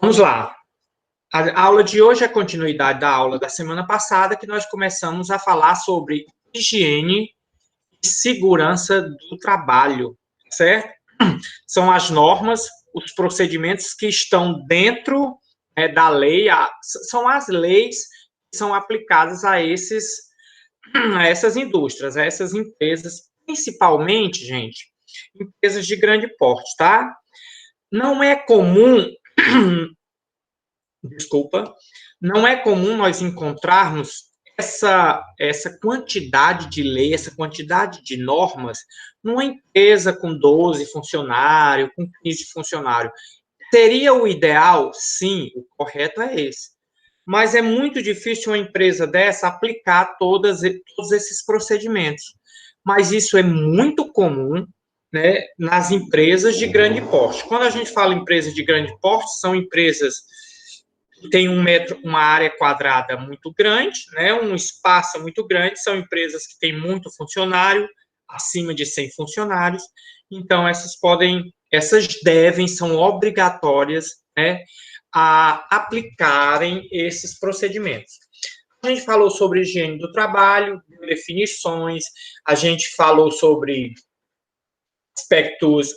Vamos lá. A aula de hoje é a continuidade da aula da semana passada, que nós começamos a falar sobre higiene e segurança do trabalho, certo? São as normas, os procedimentos que estão dentro da lei, são as leis que são aplicadas a essas indústrias, a essas empresas, principalmente, gente, empresas de grande porte, tá? Não é comum, desculpa, não é comum nós encontrarmos essa quantidade de lei, essa quantidade de normas numa empresa com 12 funcionários, com 15 funcionários. Seria o ideal? Sim, o correto é esse. Mas é muito difícil uma empresa dessa aplicar todos esses procedimentos. Mas isso é muito comum, né, nas empresas de grande porte. Quando a gente fala em empresas de grande porte, são empresas que têm uma área quadrada muito grande, né, um espaço muito grande, são empresas que têm muito funcionário, acima de 100 funcionários, então essas são obrigatórias, né, a aplicarem esses procedimentos. A gente falou sobre higiene do trabalho, definições, a gente falou sobre aspectos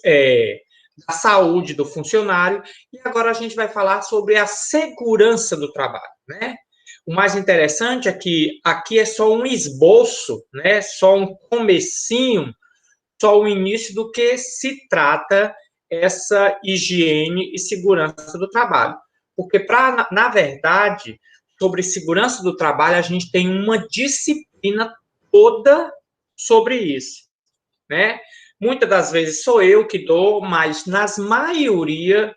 da saúde do funcionário, e agora a gente vai falar sobre a segurança do trabalho, né? O mais interessante é que aqui é só um esboço, né? Só um comecinho, só o início do que se trata essa higiene e segurança do trabalho. Porque, na verdade, sobre segurança do trabalho, a gente tem uma disciplina toda sobre isso, né? Muitas das vezes sou eu que dou, mas na maioria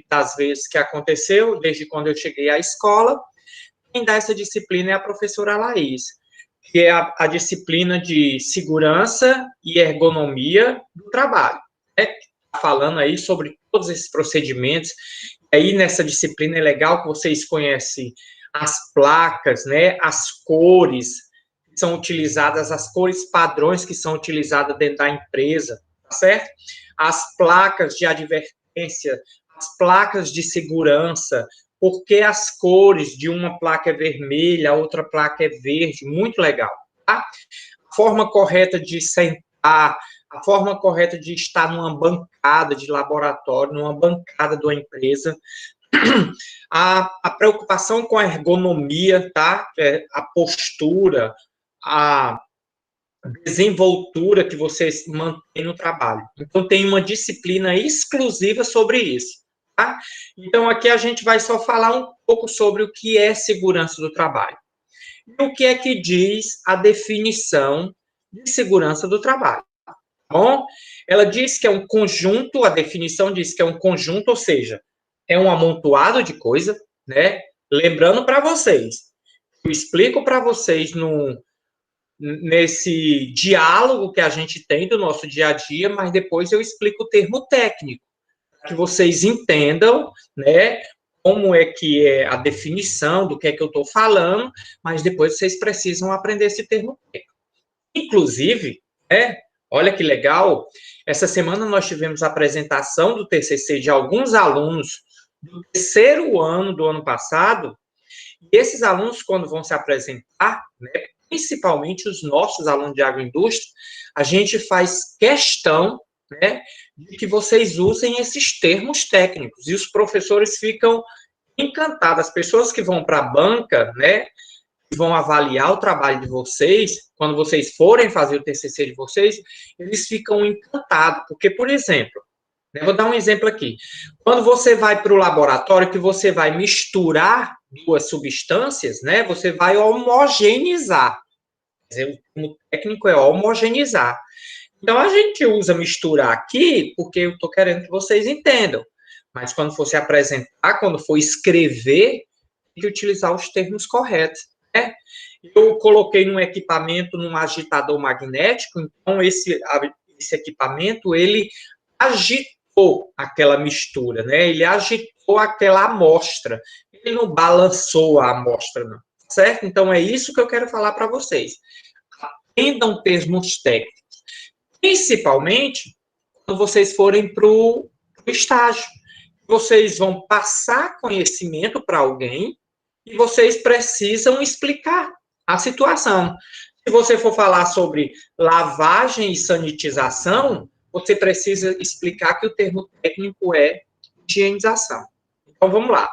das vezes que aconteceu, desde quando eu cheguei à escola, quem dá essa disciplina é a professora Laís, que é a disciplina de segurança e ergonomia do trabalho, né? Falando aí sobre todos esses procedimentos. Aí nessa disciplina é legal que vocês conhecem as placas, né? As cores que são utilizadas, as cores padrões que são utilizadas dentro da empresa, tá certo? As placas de advertência, as placas de segurança, porque as cores de uma placa é vermelha, a outra placa é verde, muito legal, tá? A forma correta de sentar, a forma correta de estar numa bancada de laboratório, numa bancada de uma empresa, a preocupação com a ergonomia, tá? A postura, a desenvoltura que vocês mantêm no trabalho. Então, tem uma disciplina exclusiva sobre isso, tá? Então, aqui a gente vai só falar um pouco sobre o que é segurança do trabalho. E o que é que diz a definição de segurança do trabalho, tá bom? Ela diz que é um conjunto, a definição diz que é um conjunto, ou seja, é um amontoado de coisa, né? Lembrando para vocês, eu explico para vocês nesse diálogo que a gente tem do nosso dia a dia, mas depois eu explico o termo técnico, para que vocês entendam, né, como é que é a definição do que é que eu estou falando, mas depois vocês precisam aprender esse termo técnico. Inclusive, olha que legal, essa semana nós tivemos a apresentação do TCC de alguns alunos do terceiro ano do ano passado, e esses alunos, quando vão se apresentar, né, principalmente os nossos alunos de agroindústria, a gente faz questão, né, de que vocês usem esses termos técnicos, e os professores ficam encantados. As pessoas que vão para a banca, né, que vão avaliar o trabalho de vocês, quando vocês forem fazer o TCC de vocês, eles ficam encantados, porque, por exemplo, né, vou dar um exemplo aqui. Quando você vai para o laboratório, que você vai misturar duas substâncias, né, você vai homogeneizar. O termo técnico é homogeneizar. Então, a gente usa misturar aqui, porque eu estou querendo que vocês entendam. Mas quando for se apresentar, quando for escrever, tem que utilizar os termos corretos, né? Eu coloquei num equipamento, num agitador magnético, então esse equipamento, ele agitou aquela mistura, né? Ele agitou aquela amostra. Ele não balançou a amostra, não. Certo? Então, é isso que eu quero falar para vocês. Aprendam termos técnicos. Principalmente quando vocês forem para o estágio. vocês vão passar conhecimento para alguém e vocês precisam explicar a situação. Se você for falar sobre lavagem e sanitização, você precisa explicar que o termo técnico é higienização. Então, vamos lá.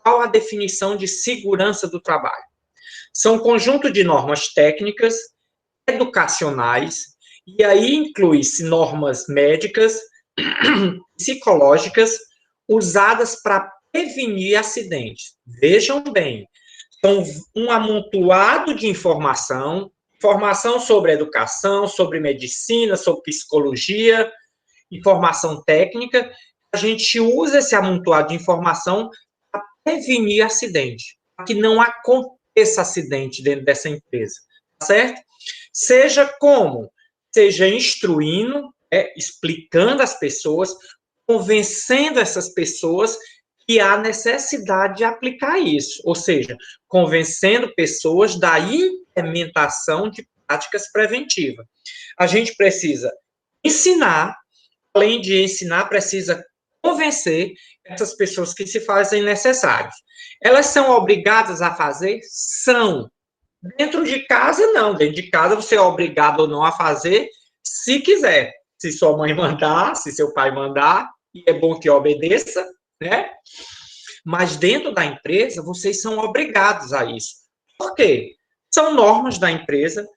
Qual a definição de segurança do trabalho? São um conjunto de normas técnicas, educacionais, e aí inclui-se normas médicas, psicológicas, usadas para prevenir acidentes. Vejam bem, são um amontoado de informação sobre educação, sobre medicina, sobre psicologia, informação técnica. A gente usa esse amontoado de informação para prevenir acidente, para que não aconteça acidente dentro dessa empresa, certo? Seja como? Seja instruindo, explicando às pessoas, convencendo essas pessoas que há necessidade de aplicar isso, ou seja, convencendo pessoas da implementação de práticas preventivas. A gente precisa ensinar, além de ensinar, precisa convencer essas pessoas que se fazem necessários. Elas são obrigadas a fazer? São. Dentro de casa, não. Dentro de casa, você é obrigado ou não a fazer, se quiser. Se sua mãe mandar, se seu pai mandar, e é bom que obedeça, né? Mas dentro da empresa, vocês são obrigados a isso. Por quê? São normas da empresa,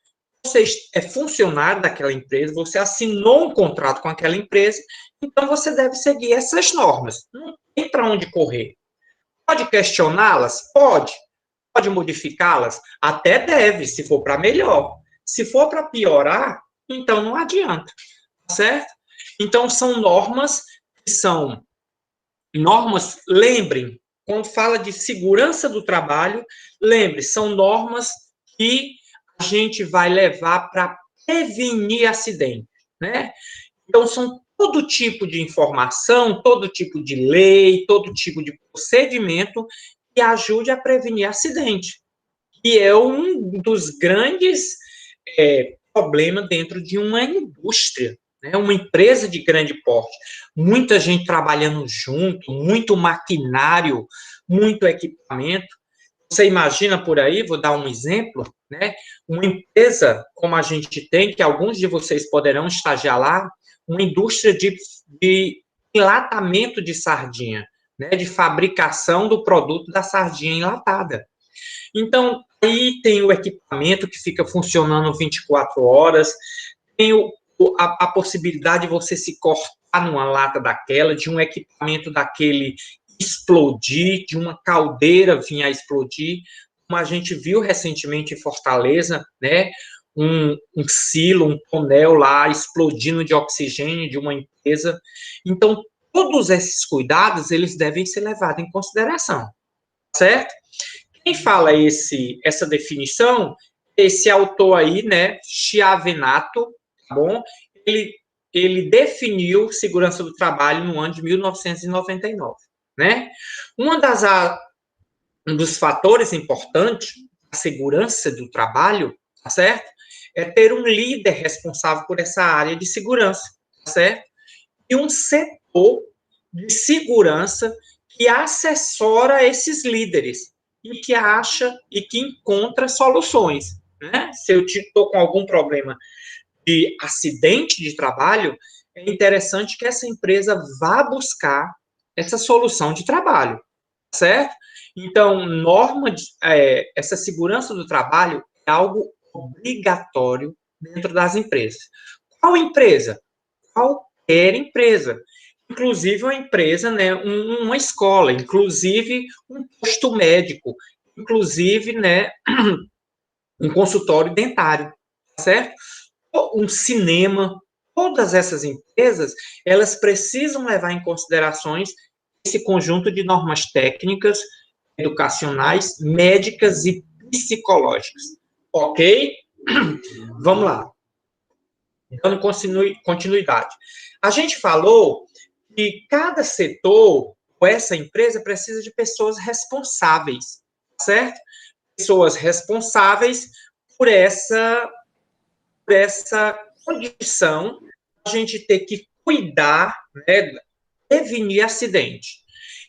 você é funcionário daquela empresa, você assinou um contrato com aquela empresa, então você deve seguir essas normas. Não tem para onde correr. Pode questioná-las? Pode. Pode modificá-las? Até deve, se for para melhor. Se for para piorar, então não adianta, certo? Então, são normas que são normas, lembrem, quando fala de segurança do trabalho, lembre, são normas que a gente vai levar para prevenir acidentes, né? Então, são todo tipo de informação, todo tipo de lei, todo tipo de procedimento que ajude a prevenir acidente, que é um dos grandes problemas dentro de uma indústria, né? Uma empresa de grande porte, muita gente trabalhando junto, muito maquinário, muito equipamento. Você imagina por aí, vou dar um exemplo, né? Uma empresa como a gente tem, que alguns de vocês poderão estagiar lá, uma indústria de enlatamento de sardinha, né? De fabricação do produto da sardinha enlatada. Então, aí tem o equipamento que fica funcionando 24 horas, tem a possibilidade de você se cortar numa lata daquela, de um equipamento daquele explodir, de uma caldeira vir a explodir, como a gente viu recentemente em Fortaleza, né? Um silo, um tonel lá explodindo de oxigênio de uma empresa. Então, todos esses cuidados, eles devem ser levados em consideração, certo? Quem fala essa definição, esse autor aí, né, Chiavenato, tá bom? Ele definiu segurança do trabalho no ano de 1999, né? Um dos fatores importantes da segurança do trabalho, tá certo? É ter um líder responsável por essa área de segurança, tá certo? E um setor de segurança que assessora esses líderes e que acha e que encontra soluções, né? Se eu estou com algum problema de acidente de trabalho, é interessante que essa empresa vá buscar essa solução de trabalho, certo? Então, essa segurança do trabalho é algo obrigatório dentro das empresas. Qual empresa? Qualquer empresa. Inclusive uma empresa, né, uma escola, inclusive um posto médico, inclusive, né, um consultório dentário, certo? Um cinema, todas essas empresas, elas precisam levar em considerações esse conjunto de normas técnicas, educacionais, médicas e psicológicas. Ok? Vamos lá. Dando continuidade. A gente falou que cada setor, ou essa empresa, precisa de pessoas responsáveis, certo? Pessoas responsáveis por essa condição, a gente ter que cuidar, né, prevenir acidente.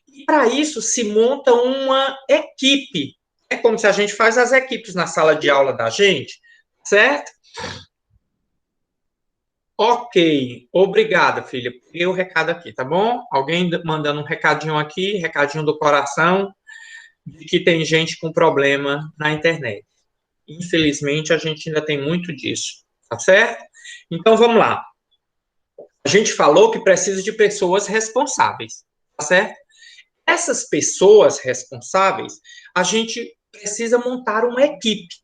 E para isso se monta uma equipe. É como se a gente faz as equipes na sala de aula da gente, certo? Ok, obrigada, filha. Peguei o recado aqui, tá bom? Alguém mandando um recadinho aqui, recadinho do coração, de que tem gente com problema na internet. Infelizmente, a gente ainda tem muito disso, tá certo? Então, vamos lá. A gente falou que precisa de pessoas responsáveis, tá certo? Essas pessoas responsáveis, a gente precisa montar uma equipe.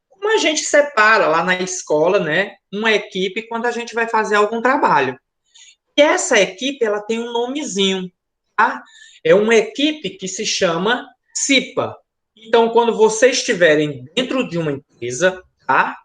Como a gente separa lá na escola, né, uma equipe quando a gente vai fazer algum trabalho. E essa equipe, ela tem um nomezinho, tá? É uma equipe que se chama CIPA. Então, quando vocês estiverem dentro de uma empresa, tá?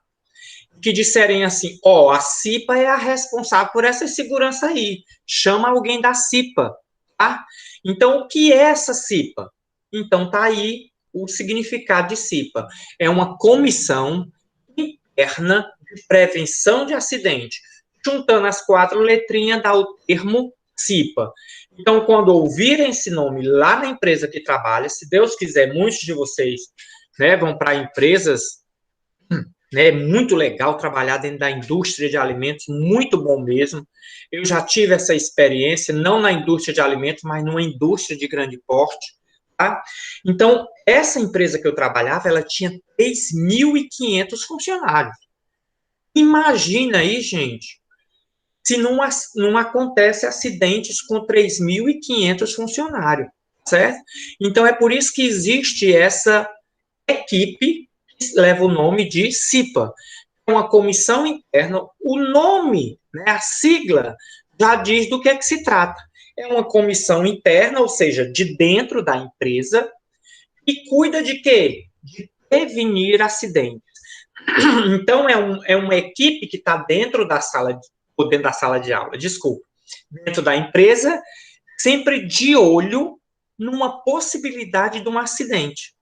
Que disserem assim, ó, a CIPA é a responsável por essa segurança aí. Chama alguém da CIPA, tá? Então, o que é essa CIPA? Então, tá aí o significado de CIPA. É uma comissão interna de prevenção de acidente. Juntando as 4 letrinhas, dá o termo CIPA. Então, quando ouvirem esse nome lá na empresa que trabalha, se Deus quiser, muitos de vocês, né, vão para empresas, né, muito legal trabalhar dentro da indústria de alimentos, muito bom mesmo. Eu já tive essa experiência, não na indústria de alimentos, mas numa indústria de grande porte. Tá? Então, essa empresa que eu trabalhava, ela tinha 3.500 funcionários. Imagina aí, gente, se não acontece acidentes com 3.500 funcionários, certo? Então, é por isso que existe essa equipe que leva o nome de CIPA, uma comissão interna. O nome, né, a sigla, já diz do que é que se trata. É uma comissão interna, ou seja, de dentro da empresa, e cuida de quê? De prevenir acidentes. Então, é uma equipe que está dentro da sala, ou dentro da sala de aula, desculpa, dentro da empresa, sempre de olho numa possibilidade de um acidente,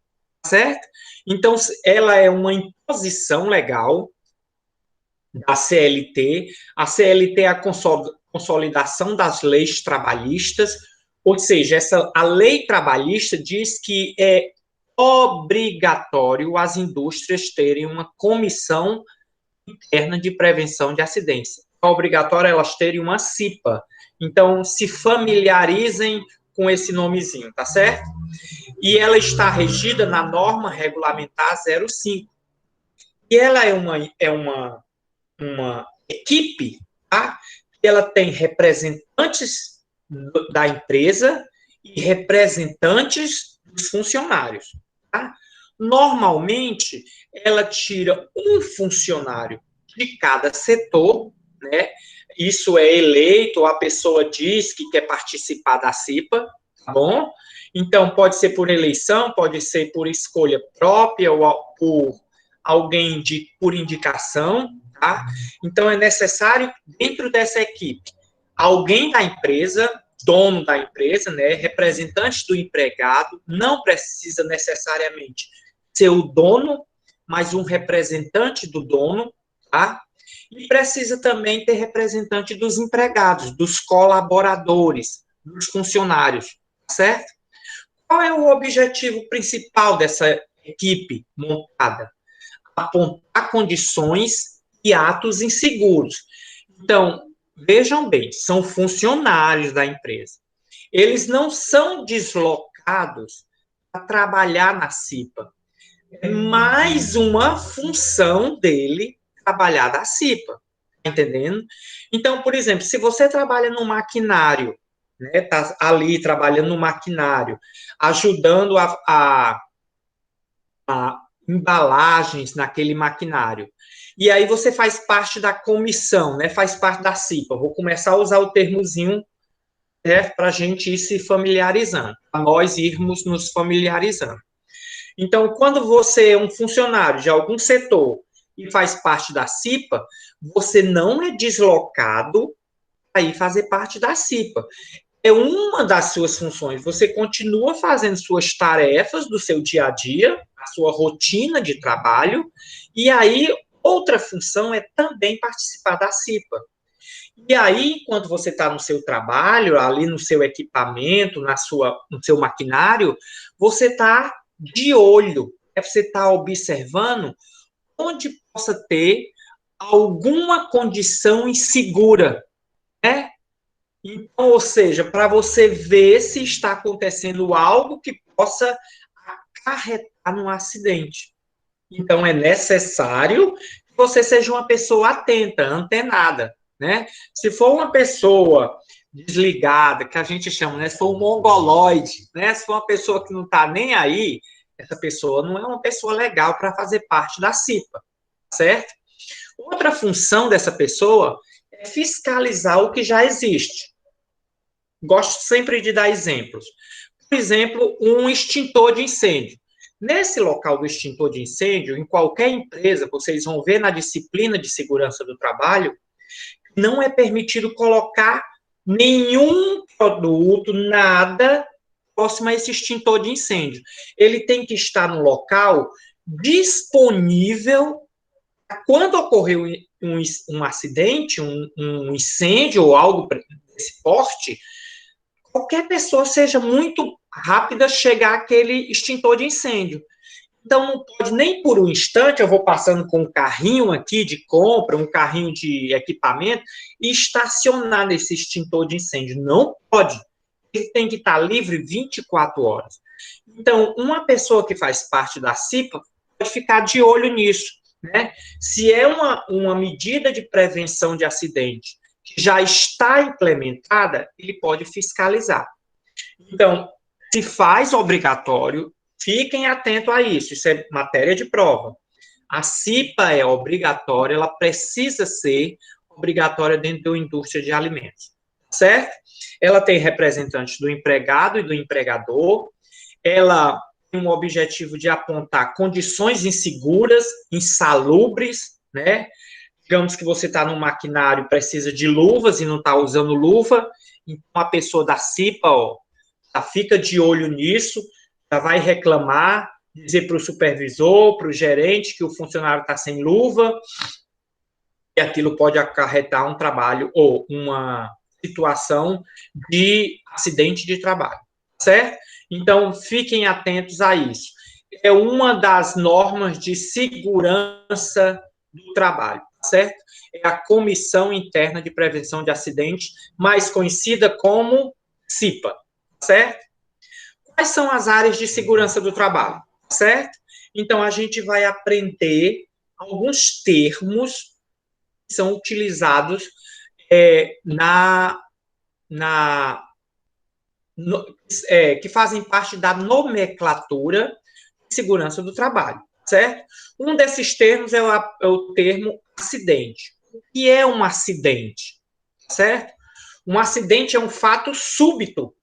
certo? Então, ela é uma imposição legal da CLT. A CLT é a consolidação das leis trabalhistas, ou seja, a lei trabalhista diz que é obrigatório as indústrias terem uma comissão interna de prevenção de acidentes. É obrigatório elas terem uma CIPA. Então, se familiarizem com esse nomezinho, tá certo? E ela está regida na norma regulamentar 05. E ela é uma equipe, tá? Ela tem representantes da empresa e representantes dos funcionários, tá? Normalmente, ela tira um funcionário de cada setor, né? Isso é eleito, a pessoa diz que quer participar da CIPA, tá bom? Então, pode ser por eleição, pode ser por escolha própria ou por alguém por indicação, tá? Então, é necessário, dentro dessa equipe, alguém da empresa, dono da empresa, né, representante do empregado, não precisa necessariamente ser o dono, mas um representante do dono, tá? E precisa também ter representante dos empregados, dos colaboradores, dos funcionários, certo? Qual é o objetivo principal dessa equipe montada? Apontar condições e atos inseguros. Então, vejam bem, são funcionários da empresa. Eles não são deslocados para trabalhar na CIPA. É mais uma função dele trabalhar da CIPA. Tá entendendo? Então, por exemplo, se você trabalha no maquinário, né, tá ali trabalhando no maquinário, ajudando a embalagens naquele maquinário. E aí você faz parte da comissão, né? Faz parte da CIPA. Vou começar a usar o termozinho, né, para a gente ir se familiarizando, para nós irmos nos familiarizando. Então, quando você é um funcionário de algum setor e faz parte da CIPA, você não é deslocado para ir fazer parte da CIPA. É uma das suas funções. Você continua fazendo suas tarefas do seu dia a dia, a sua rotina de trabalho, e aí outra função é também participar da CIPA. E aí, enquanto você está no seu trabalho, ali no seu equipamento, no seu maquinário, você está de olho, você está observando onde possa ter alguma condição insegura, né? Então, ou seja, para você ver se está acontecendo algo que possa acarretar num acidente. Então, é necessário que você seja uma pessoa atenta, antenada, né? Se for uma pessoa desligada, que a gente chama, né? Se for um mongoloide, né? Se for uma pessoa que não está nem aí, essa pessoa não é uma pessoa legal para fazer parte da CIPA, certo? Outra função dessa pessoa é fiscalizar o que já existe. Gosto sempre de dar exemplos. Por exemplo, um extintor de incêndio. Nesse local do extintor de incêndio, em qualquer empresa, vocês vão ver na disciplina de segurança do trabalho, não é permitido colocar nenhum produto, nada próximo a esse extintor de incêndio. Ele tem que estar no local disponível quando ocorrer um acidente, um incêndio ou algo desse porte, qualquer pessoa seja muito rápida chegar àquele extintor de incêndio. Então, não pode nem por um instante, eu vou passando com um carrinho aqui de compra, um carrinho de equipamento, e estacionar nesse extintor de incêndio. Não pode. Ele tem que estar livre 24 horas. Então, uma pessoa que faz parte da CIPA pode ficar de olho nisso, né? Se é uma medida de prevenção de acidente que já está implementada, ele pode fiscalizar. Então, se faz obrigatório, fiquem atentos a isso, isso é matéria de prova. A CIPA é obrigatória, ela precisa ser obrigatória dentro da indústria de alimentos, certo? Ela tem representantes do empregado e do empregador, ela tem um objetivo de apontar condições inseguras, insalubres, né? Digamos que você está no maquinário, precisa de luvas e não está usando luva, então a pessoa da CIPA, ó, já fica de olho nisso, já vai reclamar, dizer para o supervisor, para o gerente que o funcionário está sem luva, e aquilo pode acarretar um trabalho ou uma situação de acidente de trabalho, certo? Então, fiquem atentos a isso. É uma das normas de segurança do trabalho, certo? É a Comissão Interna de Prevenção de Acidentes, mais conhecida como CIPA, certo? Quais são as áreas de segurança do trabalho, certo? Então, a gente vai aprender alguns termos que são utilizados que fazem parte da nomenclatura de segurança do trabalho, certo? Um desses termos é o termo acidente. O que é um acidente, certo? Um acidente é um fato súbito.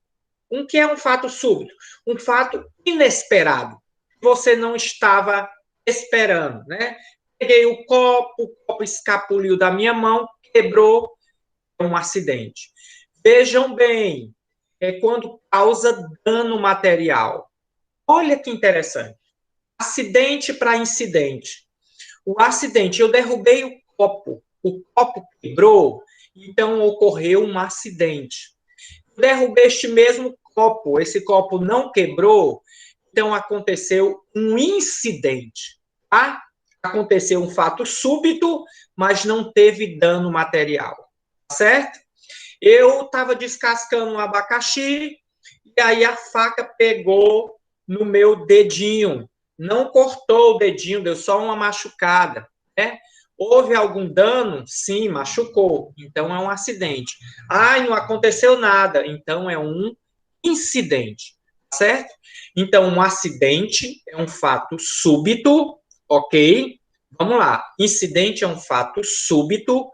O que é um fato súbito? Um fato inesperado. Você não estava esperando, né? Peguei o copo escapuliu da minha mão, quebrou, é um acidente. Vejam bem, é quando causa dano material. Olha que interessante. Acidente para incidente. O acidente, eu derrubei o copo quebrou, então ocorreu um acidente. Derrubei este mesmo copo, esse copo não quebrou, então aconteceu um incidente, tá? Aconteceu um fato súbito, mas não teve dano material, certo? Eu estava descascando um abacaxi e aí a faca pegou no meu dedinho, não cortou o dedinho, deu só uma machucada, né? Houve algum dano? Sim, machucou. Então é um acidente. Ah, não aconteceu nada. Então é um incidente, certo? Então um acidente é um fato súbito, ok? Vamos lá. Incidente é um fato súbito,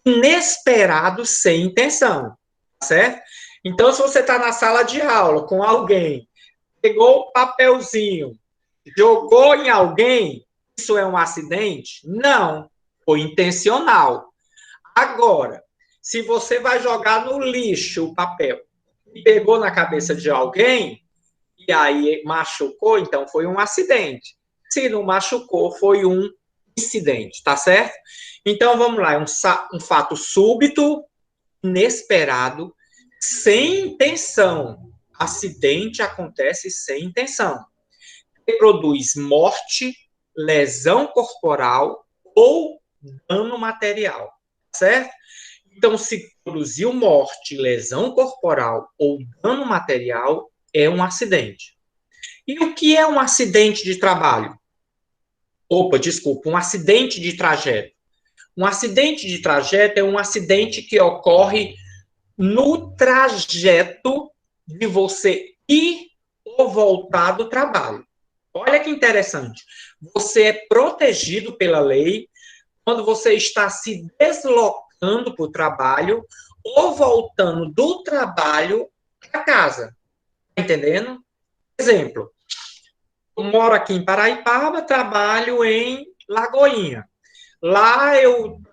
inesperado, sem intenção, certo? Então, se você está na sala de aula com alguém, pegou o papelzinho, jogou em alguém, isso é um acidente? Não, foi intencional. Agora, se você vai jogar no lixo o papel e pegou na cabeça de alguém, e aí machucou, então foi um acidente. Se não machucou, foi um incidente, tá certo? Então, vamos lá, é um fato súbito, inesperado, sem intenção. Acidente acontece sem intenção. Produz morte, lesão corporal ou dano material, certo? Então, se produziu morte, lesão corporal ou dano material, é um acidente. E o que é um acidente de trabalho? Opa, desculpa, um acidente de trajeto. Um acidente de trajeto é um acidente que ocorre no trajeto de você ir ou voltar do trabalho. Olha que interessante. Você é protegido pela lei quando você está se deslocando para o trabalho ou voltando do trabalho para casa. Tá entendendo? Exemplo, eu moro aqui em Paraipaba, trabalho em Lagoinha. Lá,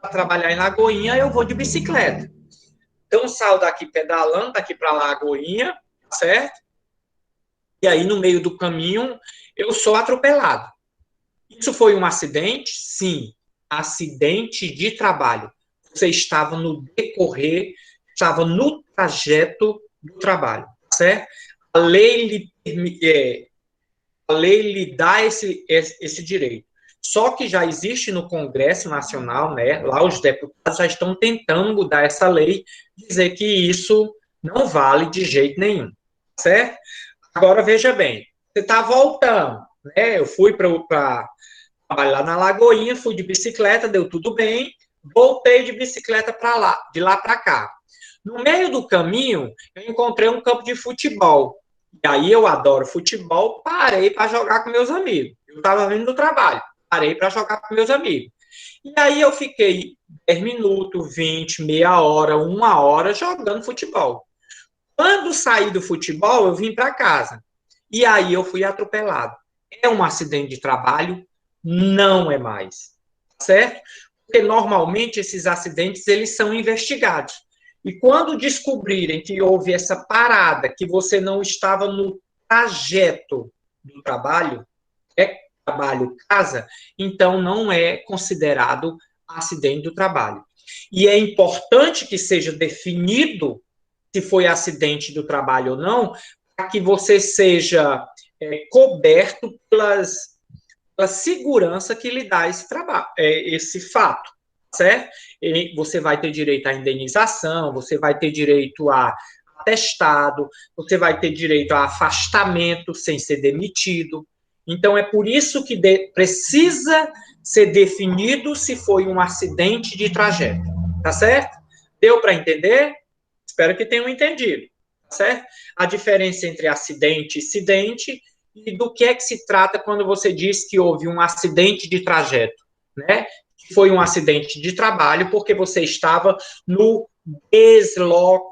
para trabalhar em Lagoinha, eu vou de bicicleta. Então, saio daqui pedalando, daqui para Lagoinha, certo? E aí, no meio do caminho, eu sou atropelado. Isso foi um acidente? Sim. Acidente de trabalho. Você estava no decorrer, estava no trajeto do trabalho, certo? A lei lhe dá esse direito. Só que já existe no Congresso Nacional, né? Lá os deputados já estão tentando mudar essa lei, dizer que isso não vale de jeito nenhum, certo? Agora veja bem, você está voltando, né? Eu fui para trabalhar na Lagoinha, fui de bicicleta, deu tudo bem, voltei de bicicleta para lá, de lá para cá. No meio do caminho, eu encontrei um campo de futebol. E aí eu adoro futebol, parei para jogar com meus amigos. Eu estava vindo do trabalho, parei para jogar com meus amigos. E aí eu fiquei 10 minutos, 20, meia hora, uma hora jogando futebol. Quando saí do futebol, eu vim para casa. E aí eu fui atropelado. É um acidente de trabalho? Não é mais. Certo? Porque normalmente esses acidentes eles são investigados. E quando descobrirem que houve essa parada, que você não estava no trajeto do trabalho, é trabalho casa, então não é considerado acidente do trabalho. E é importante que seja definido se foi acidente do trabalho ou não, para que você seja coberto pela segurança que lhe dá esse fato, certo? E você vai ter direito à indenização, você vai ter direito a atestado, você vai ter direito a afastamento sem ser demitido. Então, é por isso que precisa ser definido se foi um acidente de trajeto, tá certo? Deu para entender? Espero que tenham entendido, tá certo? A diferença entre acidente e incidente e do que é que se trata quando você diz que houve um acidente de trajeto, né? Foi um acidente de trabalho porque você estava no deslocamento,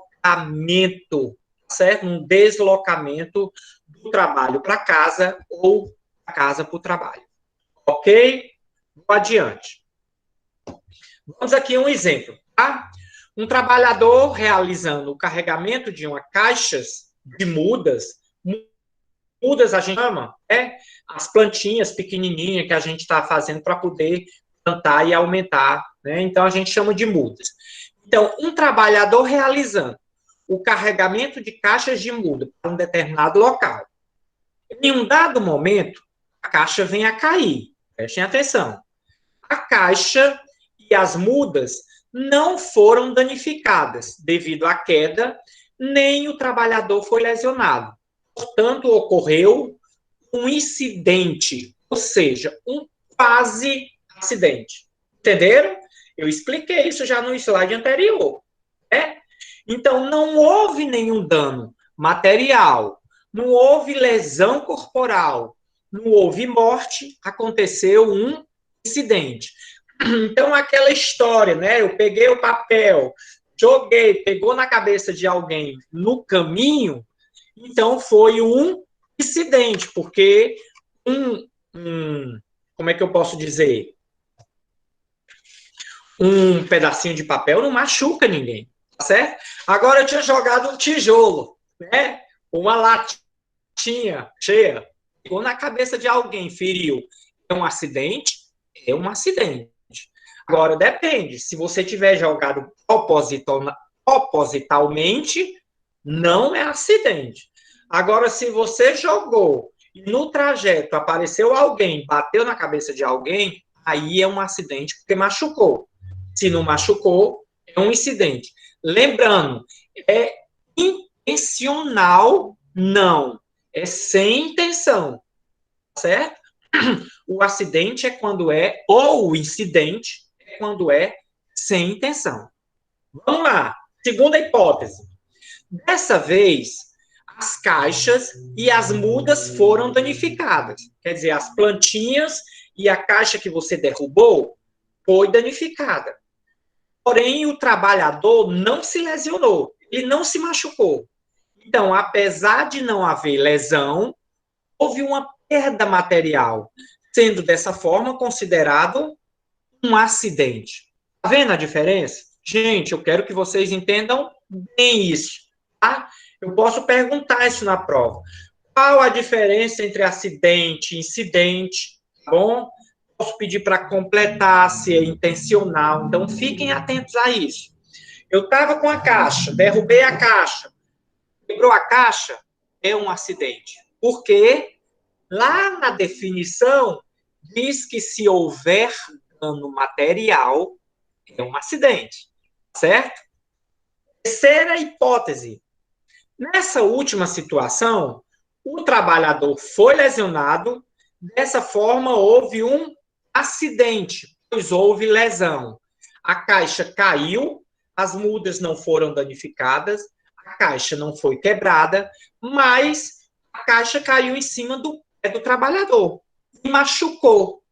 certo? Um deslocamento do trabalho para casa ou da casa para o trabalho. Ok? Vou adiante. Vamos aqui um exemplo, tá? Um trabalhador realizando o carregamento de uma caixas de mudas a gente chama, né? As plantinhas pequenininhas que a gente está fazendo para poder plantar e aumentar, né? Então a gente chama de mudas. Então, um trabalhador realizando o carregamento de caixas de muda para um determinado local. Em um dado momento, a caixa vem a cair. Prestem atenção. A caixa e as mudas não foram danificadas devido à queda, nem o trabalhador foi lesionado. Portanto, ocorreu um incidente, ou seja, um quase acidente. Entenderam? Eu expliquei isso já no slide anterior. Né? Então, não houve nenhum dano material, não houve lesão corporal, não houve morte, aconteceu um incidente. Então, aquela história, né? Eu peguei o papel, joguei, pegou na cabeça de alguém no caminho, então foi um incidente, porque como é que eu posso dizer? Um pedacinho de papel não machuca ninguém, tá certo? Agora eu tinha jogado um tijolo, né? Uma latinha cheia, pegou na cabeça de alguém, feriu. É um acidente? é um acidente. Agora, depende. Se você tiver jogado propositalmente, não é acidente. Agora, se você jogou e no trajeto apareceu alguém, bateu na cabeça de alguém, aí é um acidente porque machucou. Se não machucou, é um incidente. Lembrando, é intencional, não. É sem intenção, certo? O acidente é quando é, ou o incidente é quando é sem intenção. Vamos lá. Segunda hipótese. Dessa vez, as caixas e as mudas foram danificadas. Quer dizer, as plantinhas e a caixa que você derrubou foi danificada. Porém, o trabalhador não se lesionou, ele não se machucou. Então, apesar de não haver lesão, houve uma perda material, sendo dessa forma considerado um acidente. Tá vendo a diferença? Gente, eu quero que vocês entendam bem isso, tá? Eu posso perguntar isso na prova. Qual a diferença entre acidente e incidente? Tá bom? Posso pedir para completar se é intencional. Então, fiquem atentos a isso. Eu estava com a caixa, derrubei a caixa, quebrou a caixa, é um acidente. Por quê? Lá na definição, diz que se houver dano material, é um acidente, certo? Terceira hipótese. Nessa última situação, o trabalhador foi lesionado, dessa forma houve um acidente, pois houve lesão. A caixa caiu, as mudas não foram danificadas, a caixa não foi quebrada, mas a caixa caiu em cima do pé do trabalhador e machucou.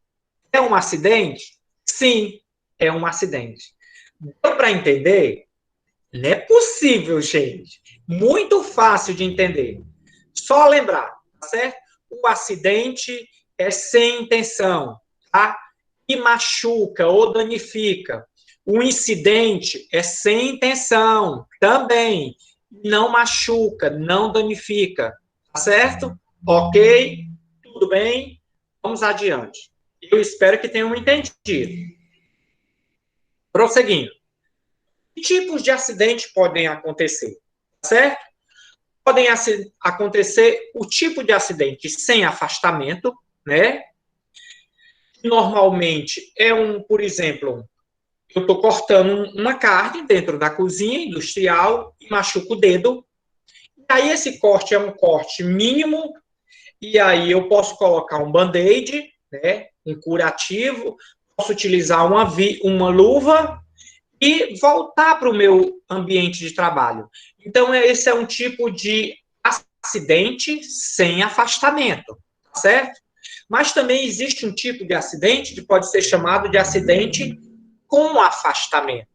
É um acidente? Sim, é um acidente. Deu para entender? Não é possível, gente. Muito fácil de entender. Só lembrar, tá certo? O acidente é sem intenção, tá? E machuca ou danifica. O incidente é sem intenção, também. Não machuca, não danifica. Tá certo? Ok? Tudo bem? Vamos adiante. Eu espero que tenham entendido. Prosseguindo. Que tipos de acidente podem acontecer? Certo? Podem acontecer o tipo de acidente sem afastamento, né? Normalmente é por exemplo, eu estou cortando uma carne dentro da cozinha industrial e machuco o dedo. E aí esse corte é um corte mínimo, e aí eu posso colocar um band-aid, né? Um curativo, posso utilizar uma luva e voltar para o meu ambiente de trabalho. Então, esse é um tipo de acidente sem afastamento, certo? Mas também existe um tipo de acidente que pode ser chamado de acidente com afastamento,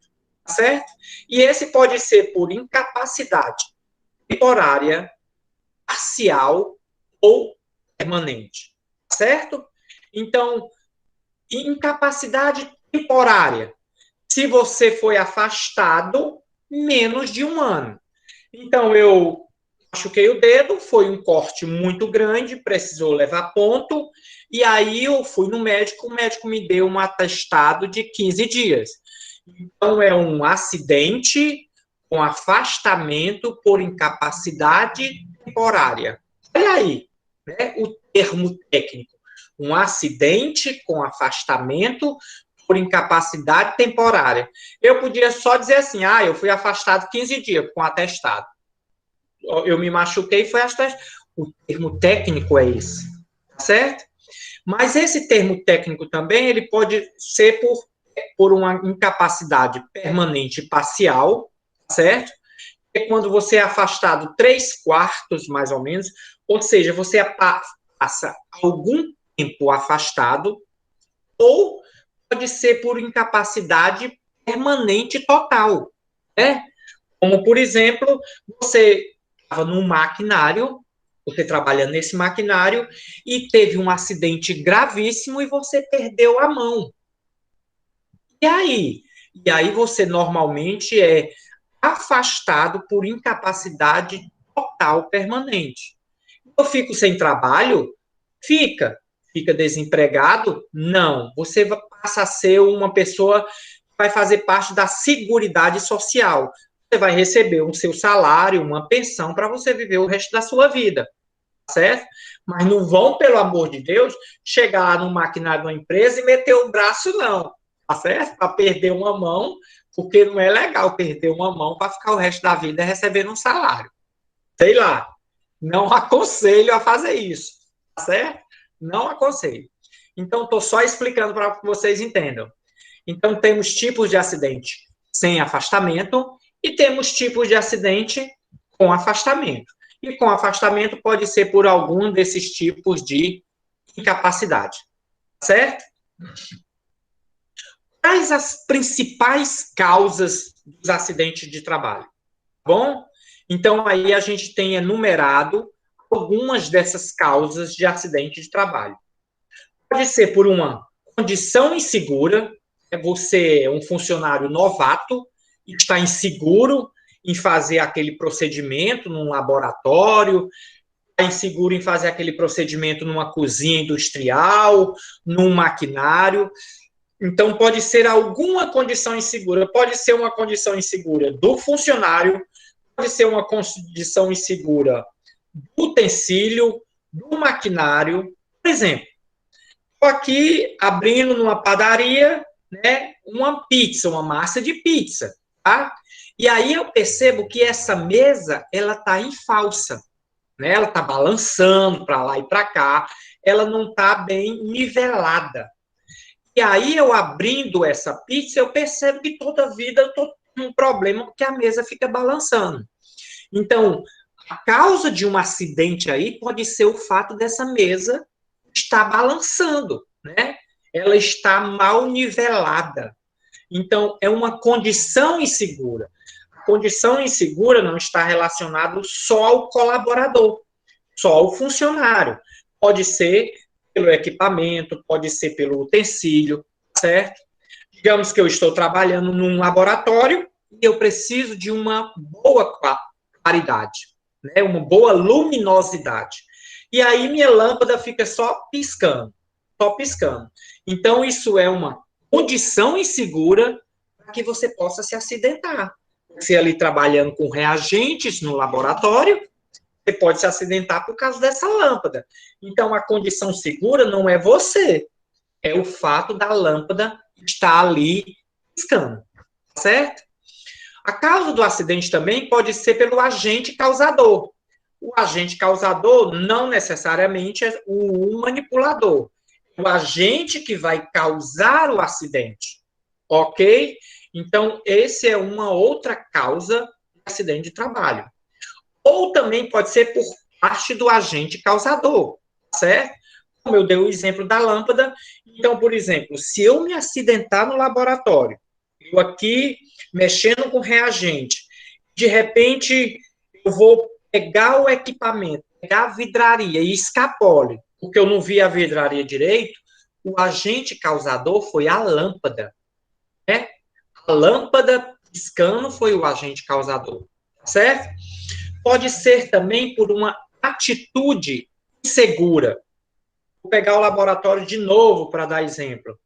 certo? E esse pode ser por incapacidade temporária, parcial ou permanente, certo? Então, incapacidade temporária, se você foi afastado menos de um ano. Então, eu machuquei o dedo, foi um corte muito grande, precisou levar ponto, e aí eu fui no médico, o médico me deu um atestado de 15 dias. Então, é um acidente com afastamento por incapacidade temporária. Olha aí, né, o termo técnico. Um acidente com afastamento por incapacidade temporária. Eu podia só dizer assim, eu fui afastado 15 dias com atestado. Eu me machuquei e foi afastado. O termo técnico é esse, certo? Mas esse termo técnico também, ele pode ser por uma incapacidade permanente parcial, certo? É quando você é afastado 3/4, mais ou menos, ou seja, você passa algum tempo afastado, ou pode ser por incapacidade permanente total, né? Como, por exemplo, você estava num maquinário, você trabalhando nesse maquinário, e teve um acidente gravíssimo e você perdeu a mão. E aí? E aí você normalmente é afastado por incapacidade total permanente. Eu fico sem trabalho? Fica. fica desempregado? Não. Você passa a ser uma pessoa que vai fazer parte da Seguridade Social. Você vai receber o seu salário, uma pensão para você viver o resto da sua vida, certo? Mas não vão, pelo amor de Deus, chegar lá no maquinário de uma empresa e meter o braço, não, tá certo? Para perder uma mão, porque não é legal perder uma mão para ficar o resto da vida recebendo um salário. Sei lá, não aconselho a fazer isso, tá certo? Não aconselho. Então, estou só explicando para que vocês entendam. Então, temos tipos de acidente sem afastamento e temos tipos de acidente com afastamento. E com afastamento pode ser por algum desses tipos de incapacidade, certo? Quais as principais causas dos acidentes de trabalho? Bom, então aí a gente tem enumerado algumas dessas causas de acidente de trabalho. Pode ser por uma condição insegura, você é um funcionário novato e está inseguro em fazer aquele procedimento num laboratório, está inseguro em fazer aquele procedimento numa cozinha industrial, num maquinário. Então, pode ser alguma condição insegura, pode ser uma condição insegura do funcionário, pode ser uma condição insegura do utensílio, do maquinário. Por exemplo, estou aqui abrindo numa padaria, né, uma pizza, uma massa de pizza, tá? E aí eu percebo que essa mesa, ela está em falsa, né? Ela está balançando para lá e para cá, ela não está bem nivelada. E aí eu abrindo essa pizza, eu percebo que toda vida eu estou com um problema porque a mesa fica balançando. Então, a causa de um acidente aí pode ser o fato dessa mesa estar balançando, né? Ela está mal nivelada. Então, é uma condição insegura. A condição insegura não está relacionada só ao colaborador, só ao funcionário. Pode ser pelo equipamento, pode ser pelo utensílio, certo? Digamos que eu estou trabalhando num laboratório e eu preciso de uma boa claridade, né? Uma boa luminosidade. E aí minha lâmpada fica só piscando, só piscando. Então, isso é uma condição insegura para que você possa se acidentar. Você ali trabalhando com reagentes no laboratório, você pode se acidentar por causa dessa lâmpada. Então, a condição segura não é você, é o fato da lâmpada estar ali piscando, certo? A causa do acidente também pode ser pelo agente causador. O agente causador não necessariamente é o manipulador. O agente que vai causar o acidente, ok? Então, esse é uma outra causa de acidente de trabalho. Ou também pode ser por parte do agente causador, certo? Como eu dei o exemplo da lâmpada. Então, por exemplo, se eu me acidentar no laboratório, eu aqui mexendo com reagente, de repente eu vou pegar o equipamento, pegar a vidraria e escapole, porque eu não vi a vidraria direito, o agente causador foi a lâmpada, né? A lâmpada piscando foi o agente causador, certo? Pode ser também por uma atitude insegura. Vou pegar o laboratório de novo para dar exemplo.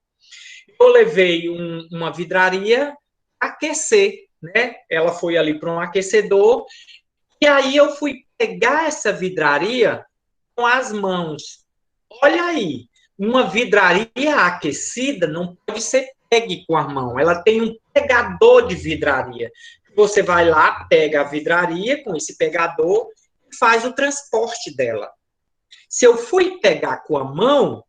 Eu levei uma vidraria aquecer, né? Ela foi ali para um aquecedor e aí eu fui pegar essa vidraria com as mãos. Olha aí, uma vidraria aquecida não pode ser pegue com a mão. Ela tem um pegador de vidraria. Você vai lá, pega a vidraria com esse pegador e faz o transporte dela. Se eu fui pegar com a mão,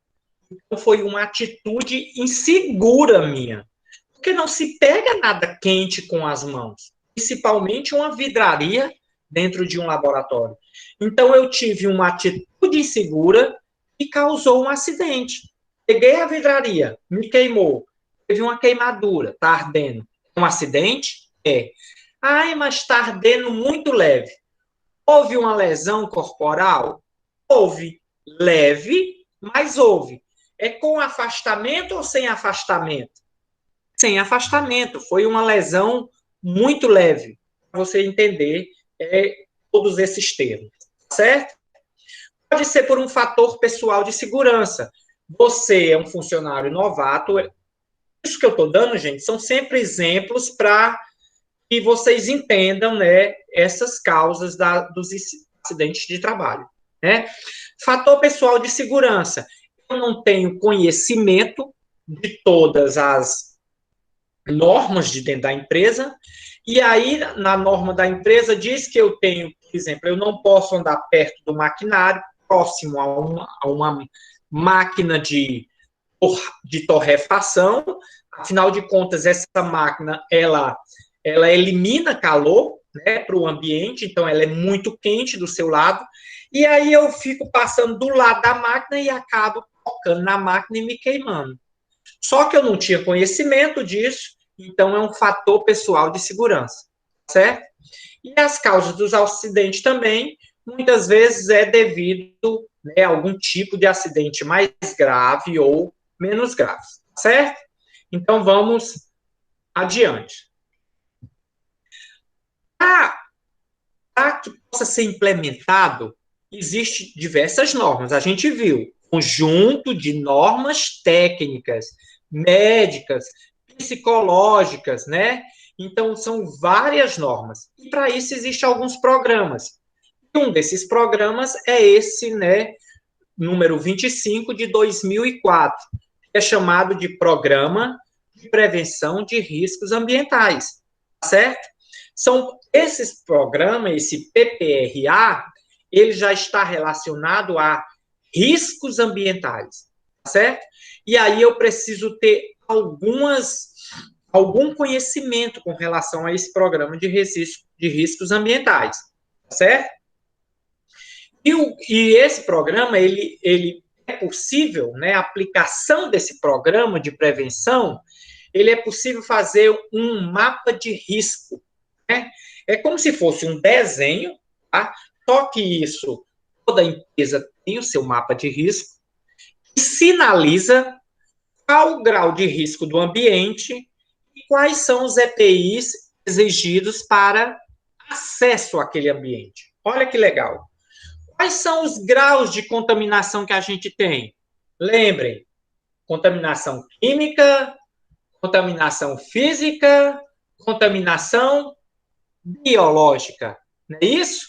então foi uma atitude insegura minha. Porque não se pega nada quente com as mãos, principalmente uma vidraria dentro de um laboratório. Então eu tive uma atitude insegura e causou um acidente. Peguei a vidraria, me queimou, teve uma queimadura, está ardendo. Um acidente? É. Ai, mas está ardendo muito leve. Houve uma lesão corporal? Houve. Leve, mas houve. É com afastamento ou sem afastamento? Sem afastamento. Foi uma lesão muito leve. Para você entender todos esses termos. Certo? Pode ser por um fator pessoal de segurança. você é um funcionário novato. Isso que eu estou dando, gente, são sempre exemplos para que vocês entendam, né, essas causas dos acidentes de trabalho, né? Fator pessoal de segurança. Eu não tenho conhecimento de todas as normas de dentro da empresa, e aí, na norma da empresa, diz que eu tenho, por exemplo, eu não posso andar perto do maquinário, próximo a uma máquina de torrefação. Afinal de contas, essa máquina, ela elimina calor, né, para o ambiente, então ela é muito quente do seu lado, e aí eu fico passando do lado da máquina e acabo tocando na máquina e me queimando. Só que eu não tinha conhecimento disso, então é um fator pessoal de segurança, certo? E as causas dos acidentes também, muitas vezes é devido, né, a algum tipo de acidente mais grave ou menos grave, certo? Então vamos adiante. Para que possa ser implementado, existem diversas normas. A gente viu conjunto de normas técnicas, médicas, psicológicas, né? Então, são várias normas. E para isso existem alguns programas. E um desses programas é esse, né, número 25 de 2004, que é chamado de Programa de Prevenção de Riscos Ambientais, certo? São esses programas, esse PPRA, ele já está relacionado a riscos ambientais, certo? E aí eu preciso ter algum conhecimento com relação a esse programa de riscos ambientais, certo? E esse programa, ele é possível, né, a aplicação desse programa de prevenção, ele é possível fazer um mapa de risco, né? É como se fosse um desenho, tá? Só que isso, toda empresa tem o seu mapa de risco, que sinaliza qual o grau de risco do ambiente e quais são os EPIs exigidos para acesso àquele ambiente. Olha que legal. Quais são os graus de contaminação que a gente tem? Lembrem, contaminação química, contaminação física, contaminação biológica, não é isso?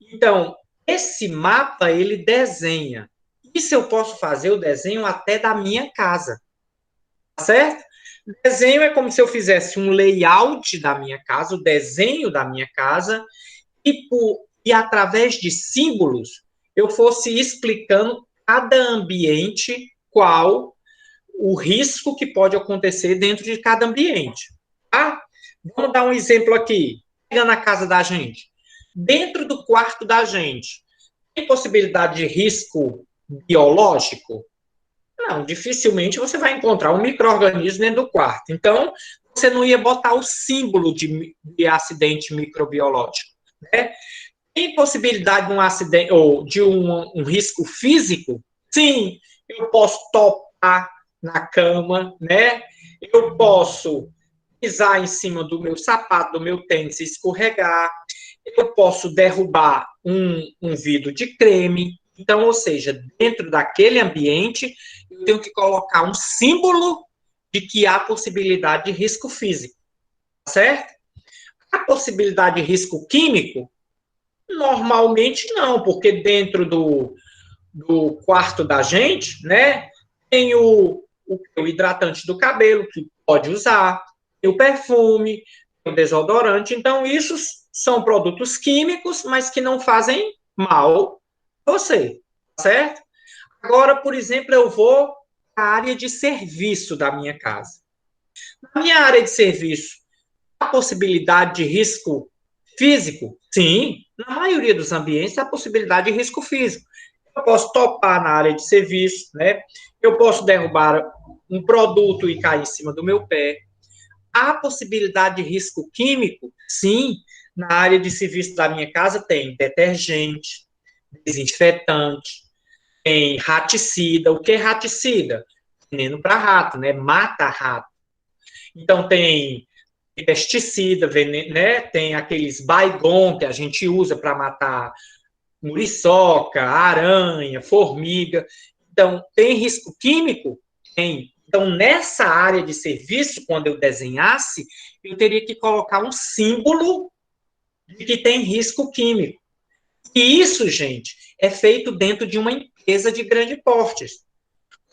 Então, esse mapa, ele desenha. Isso eu posso fazer o desenho até da minha casa, certo? O desenho é como se eu fizesse um layout da minha casa, o desenho da minha casa, e através de símbolos, eu fosse explicando cada ambiente, qual o risco que pode acontecer dentro de cada ambiente. Tá? Vamos dar um exemplo aqui. Pega na casa da gente. Dentro do quarto da gente, tem possibilidade de risco biológico? Não, dificilmente você vai encontrar um micro-organismo dentro do quarto. Então, você não ia botar o símbolo de acidente microbiológico, né? Tem possibilidade de um acidente ou de um risco físico? Sim, eu posso topar na cama, né? Eu posso pisar em cima do meu sapato, do meu tênis e escorregar. Eu posso derrubar um vidro de creme. Então, ou seja, dentro daquele ambiente, eu tenho que colocar um símbolo de que há possibilidade de risco físico, certo? A possibilidade de risco químico? Normalmente não, porque dentro do quarto da gente, né, tem o hidratante do cabelo, que pode usar, tem o perfume, tem o desodorante. Então, isso são produtos químicos, mas que não fazem mal a você, certo? Agora, por exemplo, eu vou à área de serviço da minha casa. Na minha área de serviço, a possibilidade de risco físico? Sim, na maioria dos ambientes há possibilidade de risco físico. Eu posso topar na área de serviço, né? Eu posso derrubar um produto e cair em cima do meu pé. Há possibilidade de risco químico? Sim, na área de serviço da minha casa tem detergente, desinfetante, tem raticida. O que é raticida? Veneno para rato, né? Mata rato. Então tem pesticida, veneno, né? Tem aqueles Baygon que a gente usa para matar muriçoca, aranha, formiga. Então, tem risco químico? Tem. Então, nessa área de serviço, quando eu desenhasse, eu teria que colocar um símbolo de que tem risco químico. E isso, gente, é feito dentro de uma empresa de grande porte.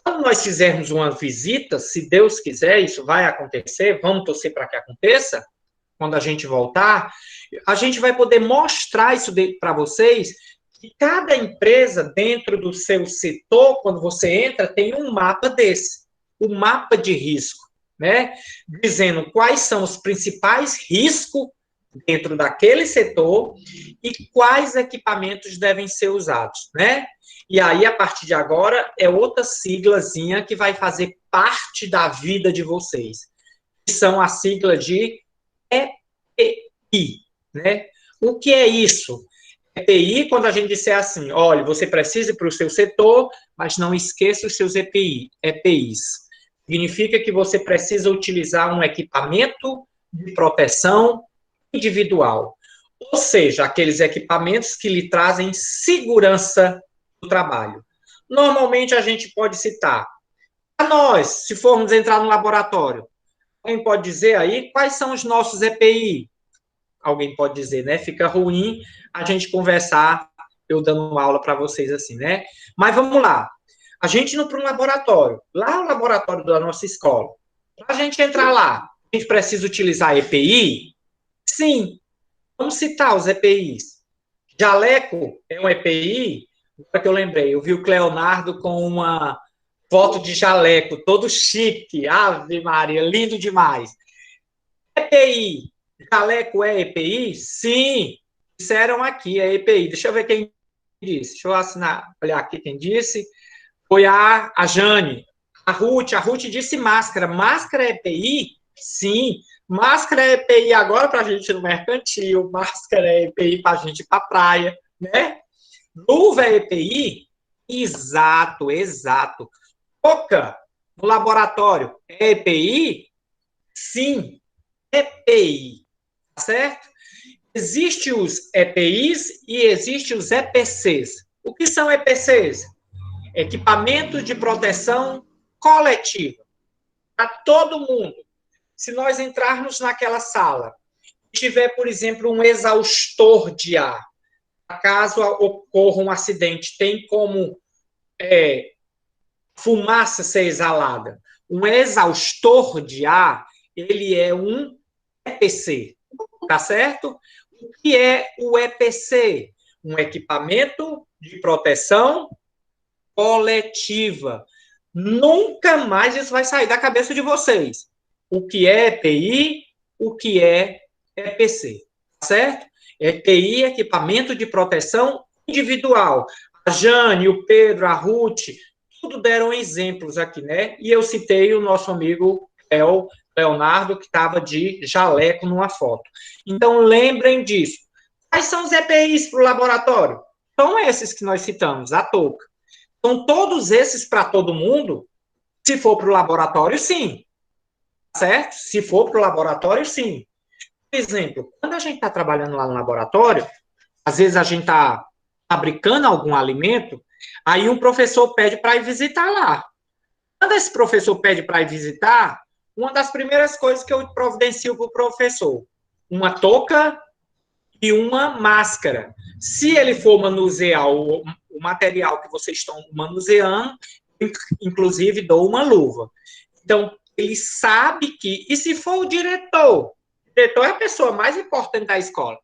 Quando nós fizermos uma visita, se Deus quiser, isso vai acontecer, vamos torcer para que aconteça, quando a gente voltar, a gente vai poder mostrar isso para vocês, que cada empresa dentro do seu setor, quando você entra, tem um mapa desse, um mapa de risco, né? Dizendo quais são os principais riscos dentro daquele setor e quais equipamentos devem ser usados, né? E aí, a partir de agora, é outra siglazinha que vai fazer parte da vida de vocês, que são a sigla de EPI, né? O que é isso? EPI, quando a gente disser assim, olha, você precisa ir para o seu setor, mas não esqueça os seus EPIs. Significa que você precisa utilizar um equipamento de proteção individual, ou seja, aqueles equipamentos que lhe trazem segurança do trabalho. Normalmente a gente pode citar, a nós, se formos entrar no laboratório, alguém pode dizer aí quais são os nossos EPI? Alguém pode dizer, né? Fica ruim a gente conversar, eu dando uma aula para vocês assim, né? Mas vamos lá. A gente indo para um laboratório, lá no laboratório da nossa escola, para a gente entrar lá, a gente precisa utilizar EPI? Sim. Vamos citar os EPIs. Jaleco é um EPI? Agora que eu lembrei, eu vi o Cleonardo com uma foto de jaleco, todo chique, Ave Maria, lindo demais. EPI, jaleco é EPI? Sim, disseram aqui, é EPI. Deixa eu ver quem disse, deixa eu assinar, olhar aqui quem disse. Foi a Jane. A Ruth disse máscara. Máscara é EPI? Sim. Máscara é EPI agora para a gente ir no mercantil, máscara é EPI para a gente ir para a praia, né? Luva é EPI? Exato, exato. Touca no laboratório é EPI? Sim, EPI, tá certo? Existem os EPIs e existem os EPCs. O que são EPCs? Equipamentos de proteção coletiva. Para todo mundo. Se nós entrarmos naquela sala e tiver, por exemplo, um exaustor de ar, caso ocorra um acidente, tem como fumaça ser exalada. Um exaustor de ar, ele é um EPC, tá certo? O que é o EPC? Um equipamento de proteção coletiva. Nunca mais isso vai sair da cabeça de vocês. O que é EPI, o que é EPC, certo? EPI, equipamento de proteção individual. A Jane, o Pedro, a Ruth, tudo deram exemplos aqui, né? E eu citei o nosso amigo Leonardo, que estava de jaleco numa foto. Então, lembrem disso. Quais são os EPIs para o laboratório? São esses que nós citamos, a touca. São todos esses para todo mundo? Se for para o laboratório, sim. Certo? Se for para o laboratório, sim. Por exemplo, quando a gente está trabalhando lá no laboratório, às vezes a gente está fabricando algum alimento, aí um professor pede para ir visitar lá. Quando esse professor pede para ir visitar, uma das primeiras coisas que eu providencio para o professor, uma touca e uma máscara. Se ele for manusear o material que vocês estão manuseando, inclusive dou uma luva. Então, ele sabe que, e se for o diretor é a pessoa mais importante da escola,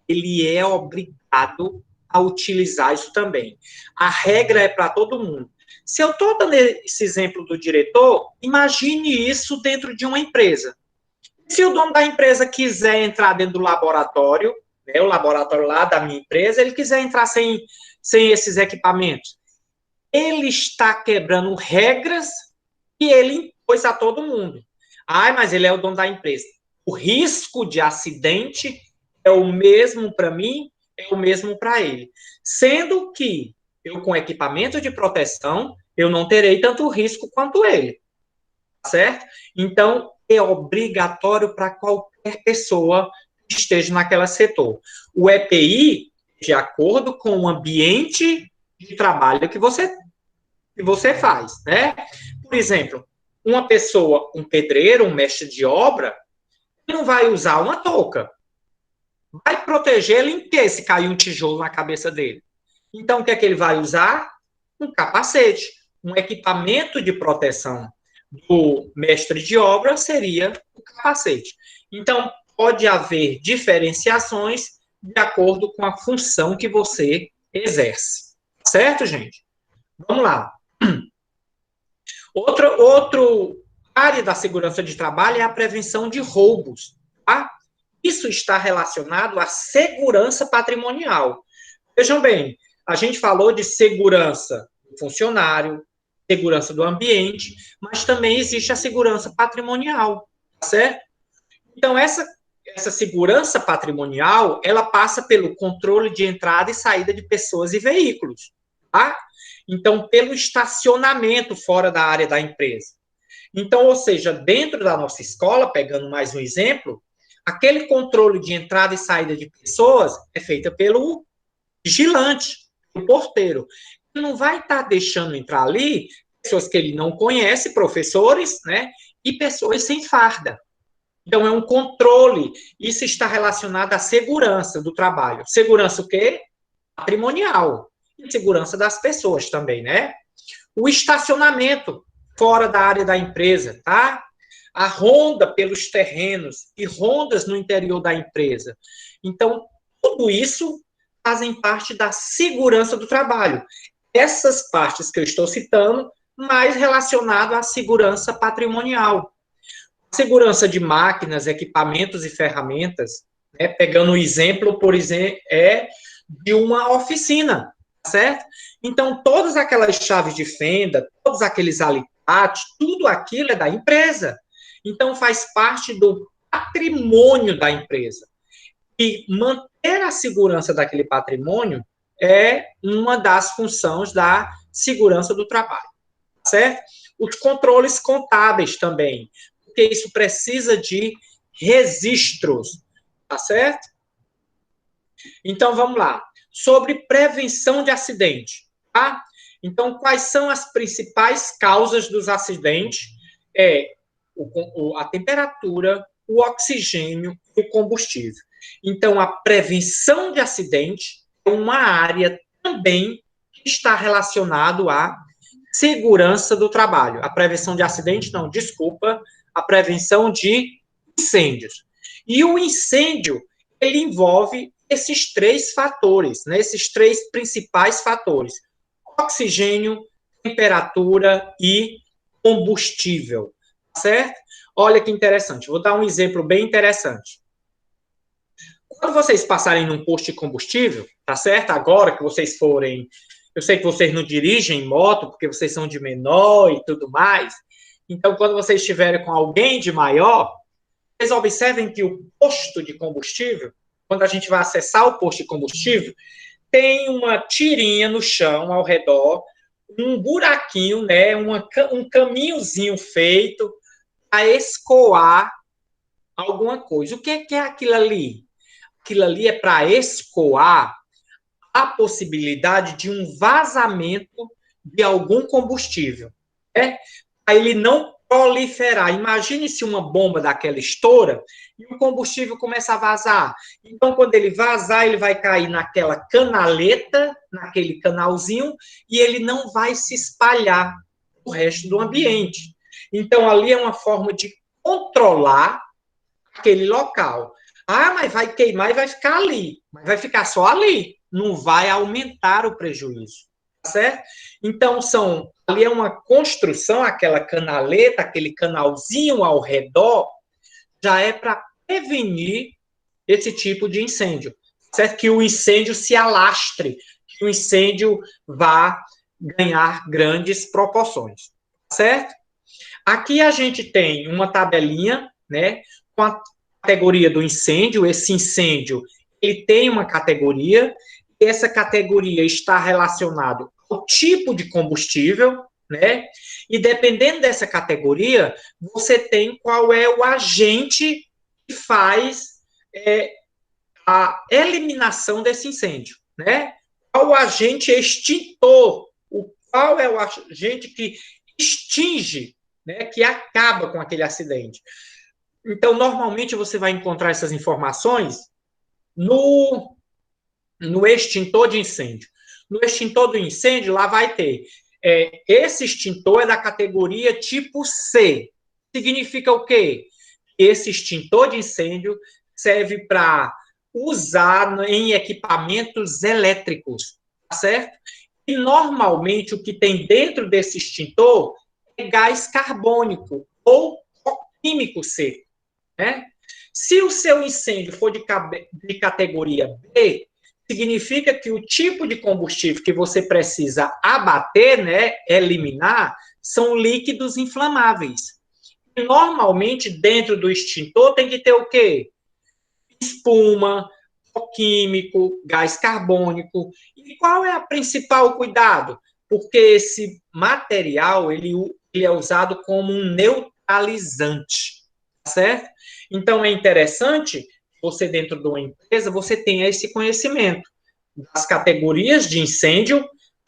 ele é obrigado a utilizar isso também. A regra é para todo mundo. Se eu estou dando esse exemplo do diretor, imagine isso dentro de uma empresa. Se o dono da empresa quiser entrar dentro do laboratório, né, o laboratório lá da minha empresa, ele quiser entrar sem esses equipamentos, ele está quebrando regras que ele impôs a todo mundo. Mas ele é o dono da empresa. O risco de acidente é o mesmo para mim, é o mesmo para ele. Sendo que eu, com equipamento de proteção, eu não terei tanto risco quanto ele. Certo? Então, é obrigatório para qualquer pessoa que esteja naquele setor. O EPI, de acordo com o ambiente de trabalho que você que você faz, né? Por exemplo, uma pessoa, um pedreiro, um mestre de obra, não vai usar uma touca. Vai proteger ele em quê se cair um tijolo na cabeça dele? Então, o que é que ele vai usar? Um capacete. Um equipamento de proteção do mestre de obra seria o capacete. Então, pode haver diferenciações de acordo com a função que você exerce. Certo, gente? Vamos lá. Outro área da segurança de trabalho é a prevenção de roubos. Tá? Isso está relacionado à segurança patrimonial. Vejam bem, a gente falou de segurança do funcionário, segurança do ambiente, mas também existe a segurança patrimonial, tá certo? Então, essa segurança patrimonial, ela passa pelo controle de entrada e saída de pessoas e veículos, tá? Então, pelo estacionamento fora da área da empresa. Então, ou seja, dentro da nossa escola, pegando mais um exemplo, aquele controle de entrada e saída de pessoas é feito pelo vigilante, o porteiro. Ele não vai estar deixando entrar ali pessoas que ele não conhece, professores, né? E pessoas sem farda. Então, é um controle. Isso está relacionado à segurança do trabalho. Segurança o quê? Patrimonial. E segurança das pessoas também, né? O estacionamento fora da área da empresa, tá? A ronda pelos terrenos e rondas no interior da empresa. Então, tudo isso fazem parte da segurança do trabalho. Essas partes que eu estou citando, mais relacionado à segurança patrimonial. Segurança de máquinas, equipamentos e ferramentas, né? Pegando o exemplo, por exemplo, é de uma oficina, certo? Então, todas aquelas chaves de fenda, todos aqueles alicates, tudo aquilo é da empresa. Então, faz parte do patrimônio da empresa. E manter a segurança daquele patrimônio é uma das funções da segurança do trabalho, certo? Os controles contábeis também, porque isso precisa de registros, tá certo? Então, vamos lá. Sobre prevenção de acidente, tá? Então, quais são as principais causas dos acidentes? É a temperatura, o oxigênio e o combustível. Então, a prevenção de acidente é uma área também que está relacionado à segurança do trabalho. A prevenção de acidente, não, desculpa, a prevenção de incêndios. E o incêndio, ele envolve esses três fatores, né? Esses três principais fatores: oxigênio, temperatura e combustível, certo? Olha que interessante, vou dar um exemplo bem interessante. Quando vocês passarem num posto de combustível, tá certo? Agora que vocês forem, eu sei que vocês não dirigem moto, porque vocês são de menor e tudo mais, então quando vocês estiverem com alguém de maior, vocês observem que o posto de combustível, quando a gente vai acessar o posto de combustível, tem uma tirinha no chão ao redor, um buraquinho, né, um caminhozinho feito para escoar alguma coisa. O que é aquilo ali? Aquilo ali é para escoar a possibilidade de um vazamento de algum combustível, né? Para ele não proliferar. Imagine se uma bomba daquela estoura e o combustível começa a vazar. Então, quando ele vazar, ele vai cair naquela canaleta, naquele canalzinho, e ele não vai se espalhar o resto do ambiente. Então, ali é uma forma de controlar aquele local. Ah, mas vai queimar e vai ficar ali. Mas vai ficar só ali. Não vai aumentar o prejuízo. Tá certo? Então, ali é uma construção, aquela canaleta, aquele canalzinho ao redor, já é para prevenir esse tipo de incêndio. Certo? Que o incêndio se alastre, que o incêndio vá ganhar grandes proporções. Certo? Aqui a gente tem uma tabelinha, né, com a categoria do incêndio. Esse incêndio, ele tem uma categoria, e essa categoria está relacionado ao tipo de combustível, né? E dependendo dessa categoria, você tem qual é o agente que faz a eliminação desse incêndio, né? Qual o agente extintor, qual é o agente que extingue, né, que acaba com aquele acidente. Então, normalmente você vai encontrar essas informações no extintor de incêndio. No extintor do incêndio, lá vai ter esse extintor é da categoria tipo C. Significa o quê? Esse extintor de incêndio serve para usar em equipamentos elétricos, tá certo? E normalmente o que tem dentro desse extintor é gás carbônico ou químico seco, né? Se o seu incêndio for de categoria B, significa que o tipo de combustível que você precisa abater, né, eliminar, são líquidos inflamáveis. E normalmente, dentro do extintor, tem que ter o quê? Espuma, pó químico, gás carbônico. E qual é o principal cuidado? Porque esse material ele é usado como um neutralizante, certo? Então, é interessante você, dentro de uma empresa, você tenha esse conhecimento das categorias de incêndio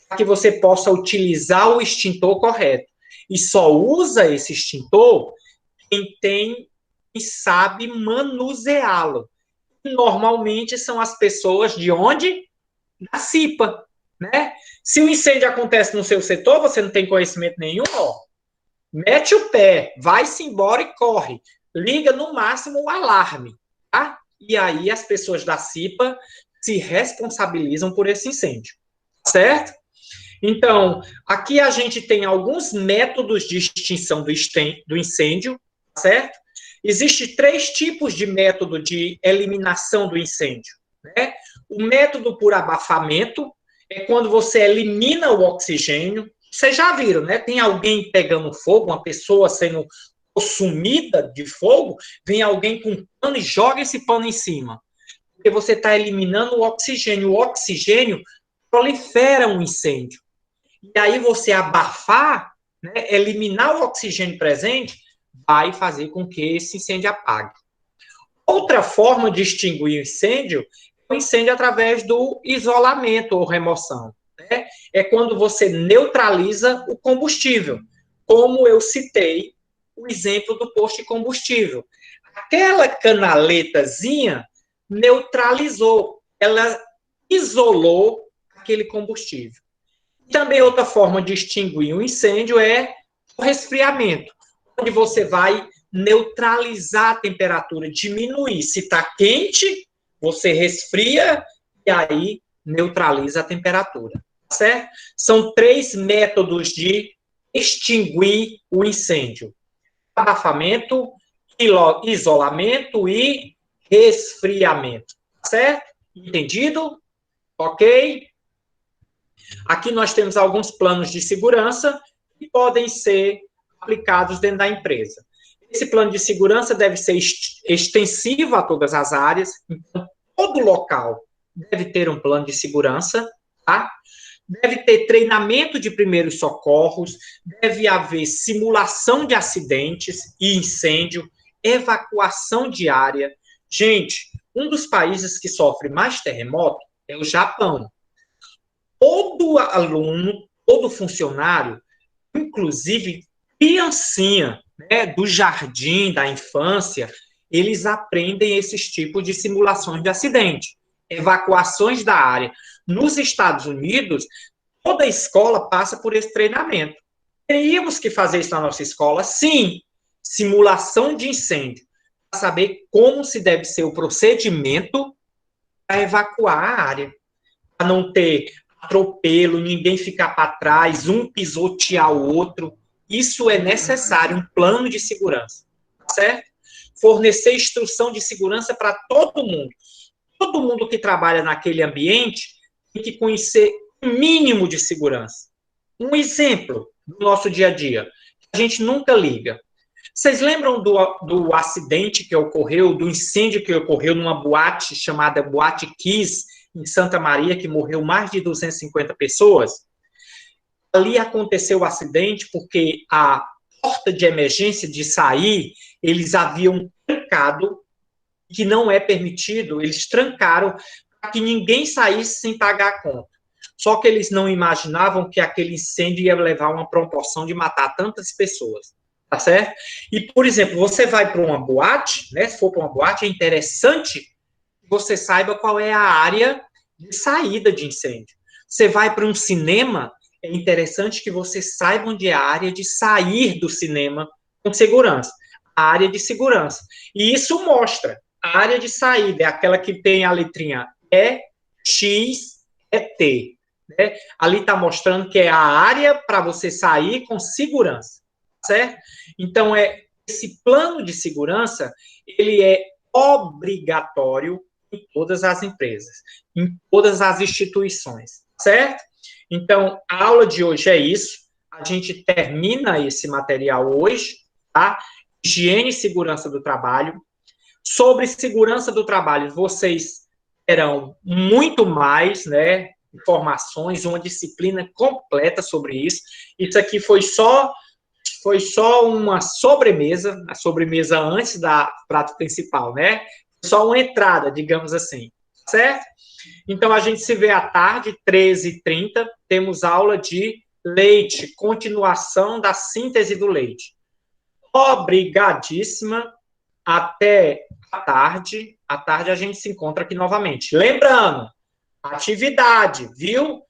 para que você possa utilizar o extintor correto. E só usa esse extintor quem tem e sabe manuseá-lo. Normalmente são as pessoas de onde? Da CIPA, né? Se o incêndio acontece no seu setor, você não tem conhecimento nenhum, ó, mete o pé, vai-se embora e corre. Liga no máximo o alarme, tá? E aí as pessoas da CIPA se responsabilizam por esse incêndio, certo? Então, aqui a gente tem alguns métodos de extinção do incêndio, certo? Existem 3 tipos de método de eliminação do incêndio, né? O método por abafamento é quando você elimina o oxigênio. Vocês já viram, né? Tem alguém pegando fogo, uma pessoa sendo consumida de fogo, vem alguém com um pano e joga esse pano em cima. Porque você está eliminando o oxigênio. O oxigênio prolifera um incêndio. E aí você abafar, né, eliminar o oxigênio presente, vai fazer com que esse incêndio apague. Outra forma de extinguir o incêndio é o incêndio através do isolamento ou remoção, né? É quando você neutraliza o combustível, como eu citei o exemplo do posto de combustível. Aquela canaletazinha neutralizou, ela isolou aquele combustível. Também outra forma de extinguir um incêndio é o resfriamento, onde você vai neutralizar a temperatura, diminuir. Se está quente, você resfria e aí neutraliza a temperatura, certo? São 3 métodos de extinguir o incêndio: abafamento, isolamento e resfriamento, certo? Entendido? Ok? Aqui nós temos alguns planos de segurança que podem ser aplicados dentro da empresa. Esse plano de segurança deve ser extensivo a todas as áreas, então todo local deve ter um plano de segurança, tá? Deve ter treinamento de primeiros socorros, deve haver simulação de acidentes e incêndio, evacuação diária. Gente, um dos países que sofre mais terremoto é o Japão. Todo aluno, todo funcionário, inclusive criancinha, né, do jardim, da infância, eles aprendem esses tipos de simulações de acidente, evacuações da área. Nos Estados Unidos, toda escola passa por esse treinamento. Teríamos que fazer isso na nossa escola? Sim. Simulação de incêndio, para saber como se deve ser o procedimento para evacuar a área, para não ter atropelo, ninguém ficar para trás, um pisotear o outro. Isso é necessário, um plano de segurança, certo? Fornecer instrução de segurança para todo mundo. Todo mundo que trabalha naquele ambiente tem que conhecer o mínimo de segurança. Um exemplo do nosso dia a dia, a gente nunca liga. Vocês lembram do acidente que ocorreu, do incêndio que ocorreu numa boate chamada Boate Kiss, em Santa Maria, que morreu mais de 250 pessoas? Ali aconteceu o acidente porque a porta de emergência de sair, eles haviam trancado, que não é permitido, eles trancaram para que ninguém saísse sem pagar a conta. Só que eles não imaginavam que aquele incêndio ia levar a uma proporção de matar tantas pessoas, tá certo? E, por exemplo, você vai para uma boate, né? Se for para uma boate, é interessante que você saiba qual é a área de saída de incêndio. Você vai para um cinema, é interessante que você saiba onde é a área de sair do cinema com segurança. A área de segurança. E isso mostra. A área de saída é aquela que tem a letrinha E, X, T. Né? Ali está mostrando que é a área para você sair com segurança. Certo? Então, esse plano de segurança, ele é obrigatório em todas as empresas, em todas as instituições, certo? Então, a aula de hoje é isso. A gente termina esse material hoje, tá? Higiene e segurança do trabalho. Sobre segurança do trabalho, vocês terão muito mais, né? Informações, uma disciplina completa sobre isso. Isso aqui foi só uma sobremesa, a sobremesa antes da prato principal, né? Só uma entrada, digamos assim, certo? Então, a gente se vê à tarde, 13h30, temos aula de leite, continuação da síntese do leite. Obrigadíssima, até a tarde. À tarde a gente se encontra aqui novamente. Lembrando, atividade, viu?